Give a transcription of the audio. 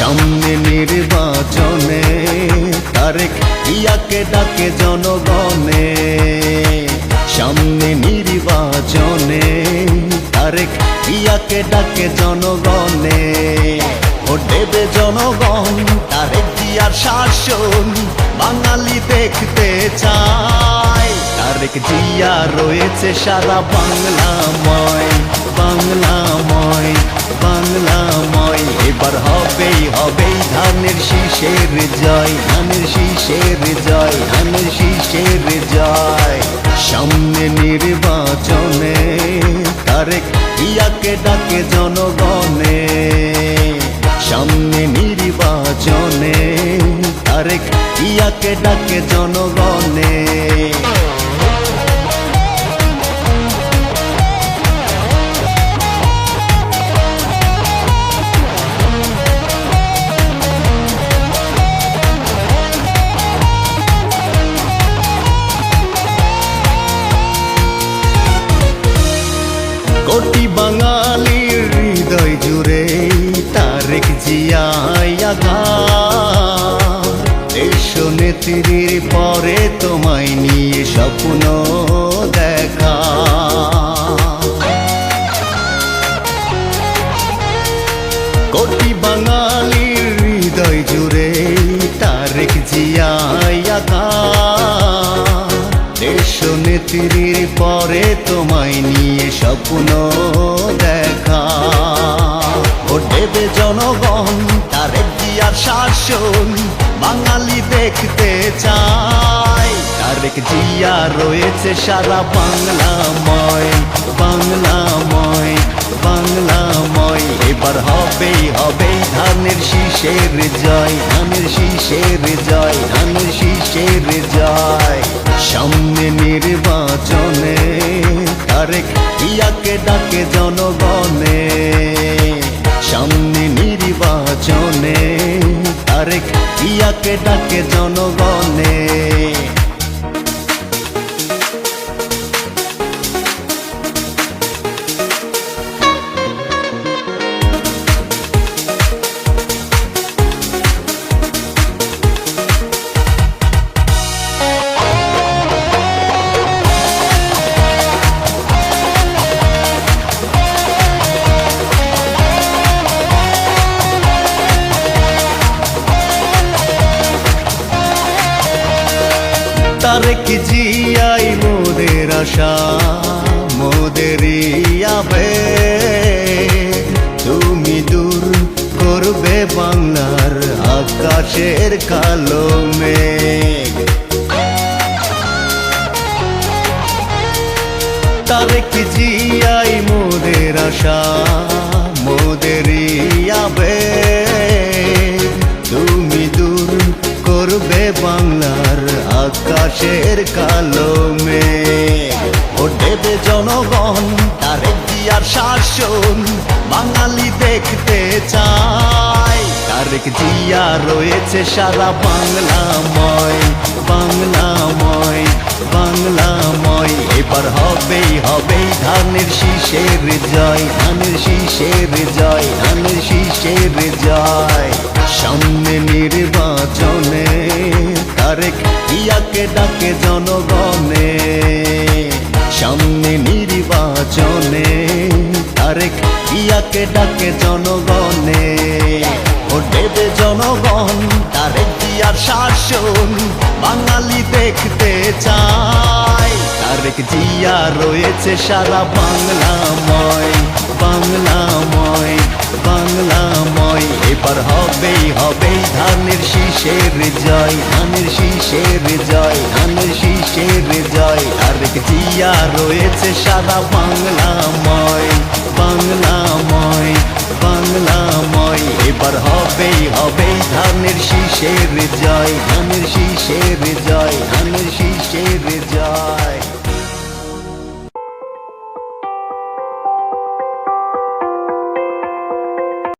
সামনে নির্বাচনে তারেক ইয়াকে ডাকে জনগণে। সামনে নির্বাচনে তারেক ইয়াকে ডাকে জনগণে। ভোট দেবে জনগণ, তারেক জিয়ার শাসন বাঙালি দেখতে চায়। তারেক জিয়া রয়েছে সারা বাংলাময়, বাংলাময়, বাংলাময়। এবার হবেই হবেই ধানের শীষের জয়, ধানের শীষের জয়, ধানের শীষের জয়। সামনে নির্বাচনে তারেক ইয়াকে ডাকে জনগণে। সামনে নির্বাচনে তারেক ইয়াকে ডাকে জনগণে। কোটি বাঙালির হৃদয় জুড়ে তারেক জিয়া দেশ নেত্রীর পরে তোমায় নিয়ে স্বপ্ন দেখা। কোটি বাঙালির হৃদয় জুড়ে তারেক জিয়া দেশ নেত্রীর পরে তোমায় নিয়ে স্বপ্ন দেখা। ভোট দেবে জনগণ, তারেক জিয়ার শাসন বাঙালি দেখতে চায়। তারেক জিয়া রয়েছে সারা বাংলাময়, বাংলাময়, বাংলাময়। এবার হবেই হবেই ধানের শীষের জয়, ধানের শীষের জয়, ধানের শীষের জয়। সামনে নির্বাচনে তারেক ইয়াকে ডাকে জনগণে। সামনে নির্বাচনে তারেক ইয়াকে ডাকে জনগণে। তারেক জিয়াই মোদের আশা, মোদেরই আবেগ। তুমি দূর করবে বাংলার আকাশের কালো মেঘ। তারেক জিয়াই মোদের আশা, মোদেরই আবেগ। তুমি দূর করবে বাংলার আকাশের কালো মেঘ। ভোট দেবে জনগণ, তারেক জিয়ার শাসন বাঙালি দেখতে চায়। তারেক জিয়া রয়েছে সারা বাংলাময়, বাংলাময়, বাংলাময়। এবার হবেই হবেই ধানের শীষের জয়, ধানের শীষের জয়, ধানের শীষের জয়। সামনে নির্বাচনে তারেক ইয়াকে ডাকে জনগণে। সামনে নির্বাচনে তারেক ইয়াকে ডাকে জনগণে। ভোট দেবে জনগণ, তারেক জিয়ার শাসন বাঙালি দেখতে চায়। তারেক জিয়া রয়েছে সারা বাংলাময়, বাংলাময়, বাংলাময়। এবার হবেই হবেই ধানের শীষের জয়, ধানের শীষের জয়, ধানের শীষের জয়। তারেক জিয়া রয়েছে সারা বাংলাময়, বাংলাময়, বাংলাময়। এবার হবেই হবেই ধানের শীষের জয়, ধানের শীষের জয়।